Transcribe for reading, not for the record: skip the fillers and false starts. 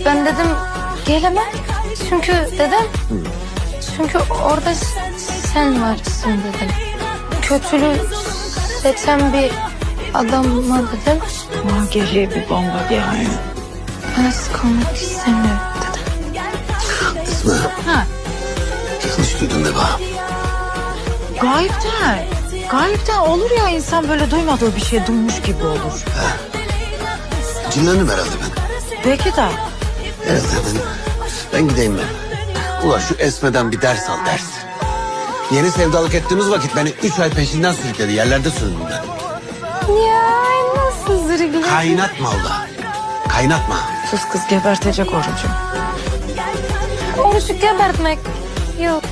Ben dedim gelemem. Çünkü dedim. Çünkü orada sen varsın dedim. Kötülüğü seçen bir adama dedim. Bana geliyor bir bomba geliyor. Ben kalmak istemiyorum dedim. Esma. Ha. Yanlış duydun ne bana? Gayipten. Gayipten olur ya, insan böyle duymadığı bir şey duymuş gibi olur. Cinlendim herhalde ben. Belki de. Herhalde ben gideyim ben. Ulan şu Esme'den bir ders al ders. Yeni sevdalık ettiğimiz vakit beni 3 ay peşinden sürükledi. Yerlerde süründüm ben. Ya nasıl zırgın? Kaynatma Allah. Kaynatma. Sus kız, gebertecek orucu. Orucu gebertmek yok.